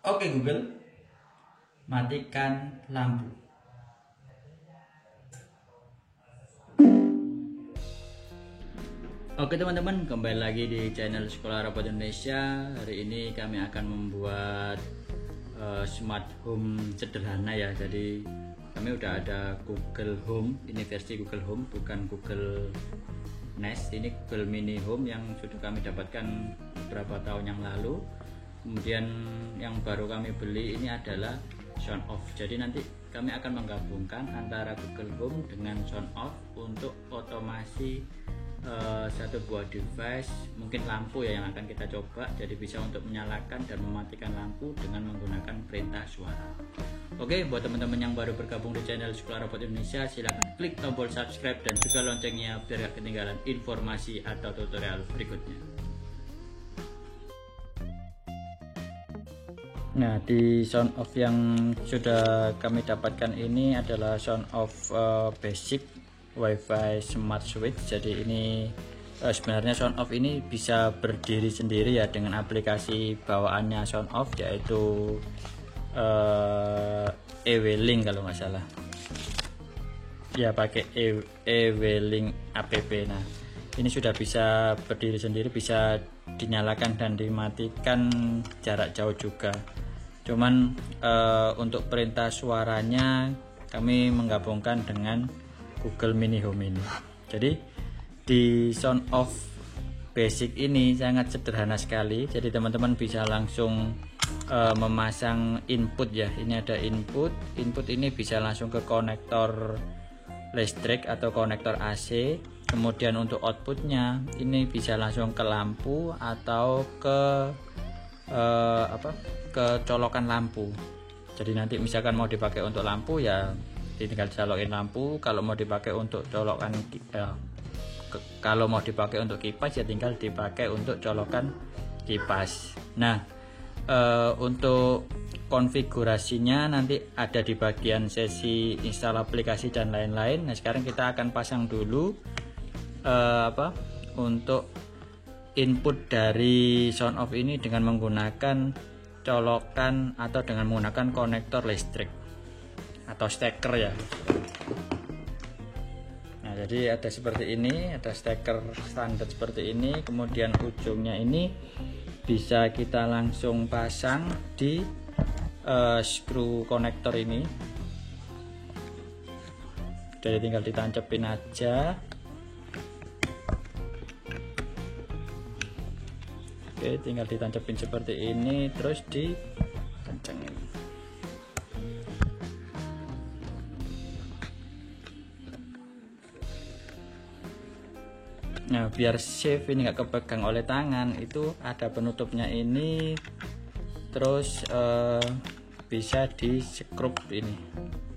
Oke Google, matikan lampu. Oke teman-teman, kembali lagi di channel Sekolah Robot Indonesia. Hari ini kami akan membuat smart home sederhana ya. Jadi kami udah ada Google Home, ini versi Google Home, bukan Google Nest. Ini Google Mini Home yang sudah kami dapatkan beberapa tahun yang lalu. Kemudian yang baru kami beli ini adalah Sound Off. Jadi nanti kami akan menggabungkan antara Google Home dengan Sound Off untuk otomasi satu buah device, mungkin lampu ya yang akan kita coba. Jadi bisa untuk menyalakan dan mematikan lampu dengan menggunakan perintah suara. Oke, buat teman-teman yang baru bergabung di channel Sekolah Robot Indonesia, silahkan klik tombol subscribe dan juga loncengnya biar gak ketinggalan informasi atau tutorial berikutnya. Nah, di Sound Off yang sudah kami dapatkan ini adalah Sound Off basic WiFi Smart Switch. Jadi ini sebenarnya Sound Off ini bisa berdiri sendiri ya dengan aplikasi bawaannya Sound Off, yaitu EW-Link kalau nggak salah ya, pakai EW-Link app. Nah, ini sudah bisa berdiri sendiri, bisa dinyalakan dan dimatikan jarak jauh juga. Cuman untuk perintah suaranya kami menggabungkan dengan Google Mini Home ini. Jadi di Sound Off basic ini sangat sederhana sekali. Jadi teman-teman bisa langsung memasang input ya. Ini ada input ini bisa langsung ke konektor listrik atau konektor AC. Kemudian untuk outputnya ini bisa langsung ke lampu atau ke ke colokan lampu. Jadi nanti misalkan mau dipakai untuk lampu ya tinggal colokin lampu. Kalau mau dipakai untuk colokan kalau mau dipakai untuk kipas ya tinggal dipakai untuk colokan kipas. Nah, untuk konfigurasinya nanti ada di bagian sesi install aplikasi dan lain-lain. Nah, sekarang kita akan pasang dulu untuk input dari Sound Off ini dengan menggunakan colokan atau dengan menggunakan konektor listrik atau steker ya. Nah, jadi ada seperti ini, ada steker standar seperti ini. Kemudian ujungnya ini bisa kita langsung pasang di screw konektor ini. Jadi tinggal ditancapin aja. Oke, tinggal ditancapin seperti ini, terus dikencengin. Nah, biar safe ini nggak kepegang oleh tangan, itu ada penutupnya ini, terus bisa di skrup ini.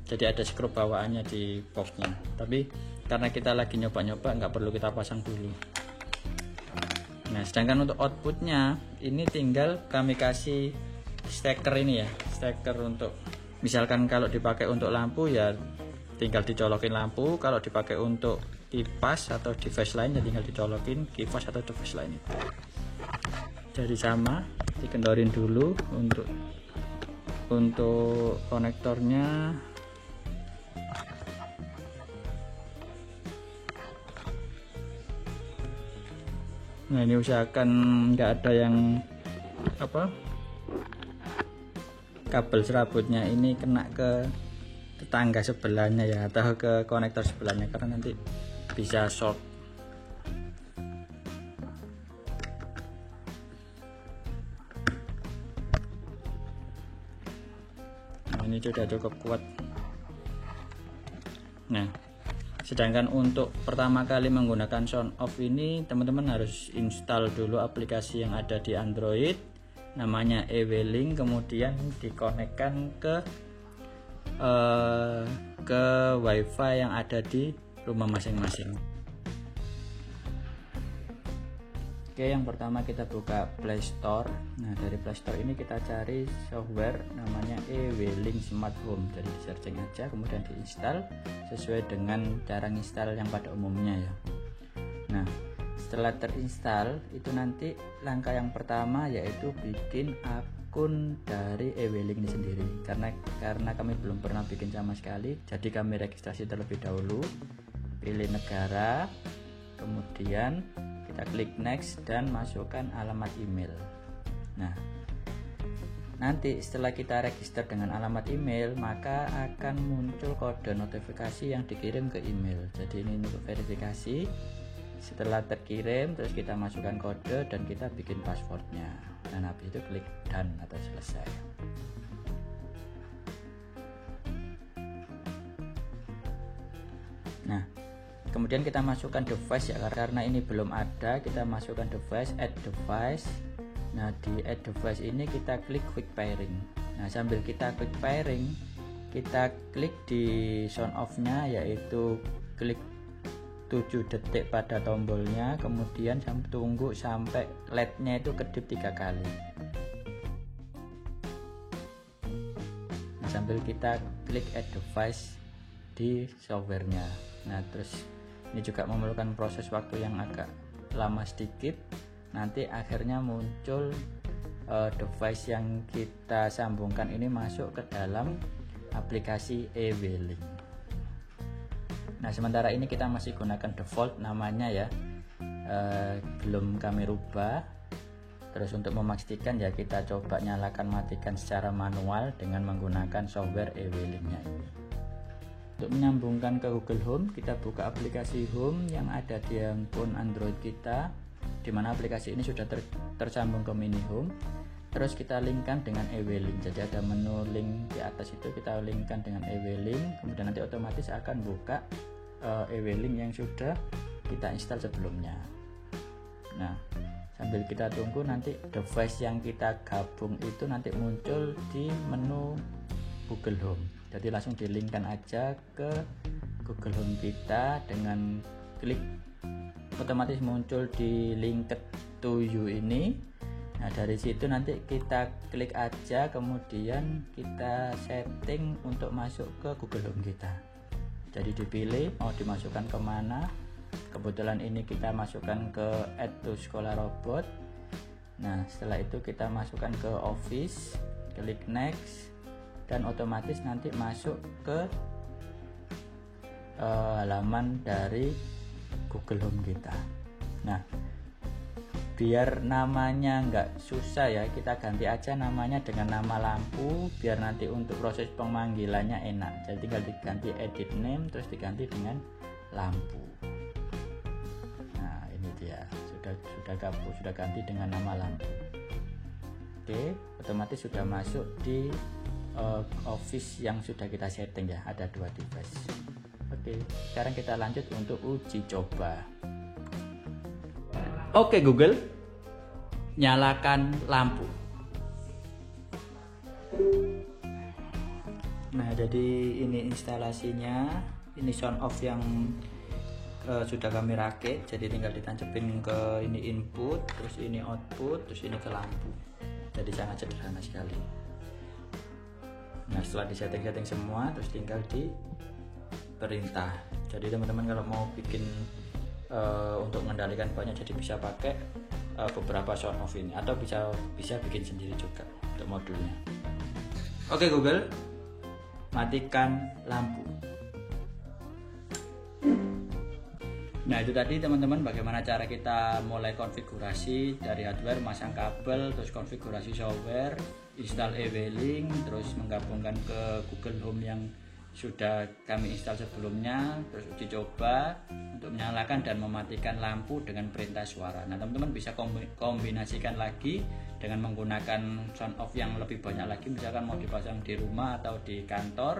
Jadi ada skrup bawaannya di boxnya. Tapi karena kita lagi nyoba-nyoba, nggak perlu kita pasang dulu. Nah, sedangkan untuk outputnya ini tinggal kami kasih steker ini ya, steker untuk misalkan kalau dipakai untuk lampu ya tinggal dicolokin lampu, kalau dipakai untuk kipas atau device lain ya tinggal dicolokin kipas atau device lain itu. Jadi sama, dikendorin dulu untuk konektornya. Nah, ini usahakan nggak ada yang kabel serabutnya ini kena ke tetangga sebelahnya ya, atau ke konektor sebelahnya, karena nanti bisa short. Nah, ini sudah cukup kuat. Nah, sedangkan untuk pertama kali menggunakan Sound Off ini teman-teman harus install dulu aplikasi yang ada di Android, namanya EW-Link, kemudian dikonekkan ke WiFi yang ada di rumah masing-masing. Oke, yang pertama kita buka Play Store. Nah, dari Play Store ini kita cari software namanya EW-Link Smart Home. Jadi di searching aja, kemudian diinstal sesuai dengan cara install yang pada umumnya ya. Nah, setelah terinstall itu nanti langkah yang pertama yaitu bikin akun dari e-Wheeling ini sendiri. Karena kami belum pernah bikin sama sekali, jadi kami registrasi terlebih dahulu, pilih negara, kemudian kita klik next dan masukkan alamat email. Nah, nanti setelah kita register dengan alamat email, maka akan muncul kode notifikasi yang dikirim ke email. Jadi ini untuk verifikasi. Setelah terkirim, terus kita masukkan kode dan kita bikin passwordnya. Dan habis itu klik done atau selesai. Nah, kemudian kita masukkan device ya, karena ini belum ada, kita masukkan device, add device. Nah, di add device ini kita klik quick pairing. Nah, sambil kita quick pairing, kita klik di sound off-nya, yaitu klik 7 detik pada tombolnya, kemudian tunggu sampai LED-nya itu kedip 3 kali. Nah, sambil kita klik add device di softwarenya. Nah, terus ini juga memerlukan proses waktu yang agak lama sedikit. Nanti akhirnya muncul device yang kita sambungkan ini masuk ke dalam aplikasi e-Wheeling. Nah, sementara ini kita masih gunakan default namanya ya, belum kami rubah. Terus untuk memastikan ya, kita coba nyalakan matikan secara manual dengan menggunakan software e-Wheeling-nya ini. Untuk menyambungkan ke Google Home, kita buka aplikasi Home yang ada di handphone Android kita, di mana aplikasi ini sudah tersambung ke Mini Home. Terus kita linkkan dengan e-Wheeling. Jadi ada menu link di atas itu, kita linkkan dengan e-Wheeling, kemudian nanti otomatis akan buka e-Wheeling yang sudah kita install sebelumnya. Nah, sambil kita tunggu, nanti device yang kita gabung itu nanti muncul di menu Google Home. Jadi langsung dilinkkan aja ke Google Home kita dengan klik, otomatis muncul di linked to you ini. Nah, dari situ nanti kita klik aja, kemudian kita setting untuk masuk ke Google Home kita. Jadi dipilih mau dimasukkan kemana. Kebetulan ini kita masukkan ke add to sekolah robot. Nah, setelah itu kita masukkan ke office, klik next, dan otomatis nanti masuk ke halaman dari Google Home kita. Nah, biar namanya nggak susah ya, kita ganti aja namanya dengan nama lampu, biar nanti untuk proses pemanggilannya enak. Jadi tinggal diganti edit name, terus diganti dengan lampu. Nah, ini dia, sudah ganti dengan nama lampu. Oke, otomatis sudah masuk di office yang sudah kita setting ya, ada 2 device. Oke, sekarang kita lanjut untuk uji coba. Oke Google, nyalakan lampu. Nah, jadi ini instalasinya. Ini sound off yang sudah kami rakit. Jadi tinggal ditancapin ke ini input, terus ini output, terus ini ke lampu. Jadi sangat sederhana sekali. Nah, setelah disetting semua, terus tinggal di perintah. Jadi teman-teman kalau mau bikin untuk mengendalikan banyak, jadi bisa pakai beberapa sound off ini, atau bisa bikin sendiri juga untuk modulnya. Oke Google, matikan lampu. Nah, itu tadi teman-teman bagaimana cara kita mulai konfigurasi dari hardware, masang kabel, terus konfigurasi software, install e-Wheeling, terus menggabungkan ke Google Home yang sudah kami install sebelumnya, terus uji coba untuk menyalakan dan mematikan lampu dengan perintah suara. Nah, teman-teman bisa kombinasikan lagi dengan menggunakan sound off yang lebih banyak lagi, misalkan mau dipasang di rumah atau di kantor,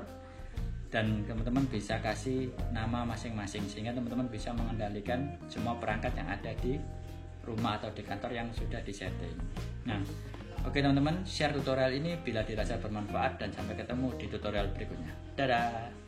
dan teman-teman bisa kasih nama masing-masing sehingga teman-teman bisa mengendalikan semua perangkat yang ada di rumah atau di kantor yang sudah disetting. Nah, oke teman-teman, share tutorial ini bila dirasa bermanfaat, dan sampai ketemu di tutorial berikutnya. Dadah.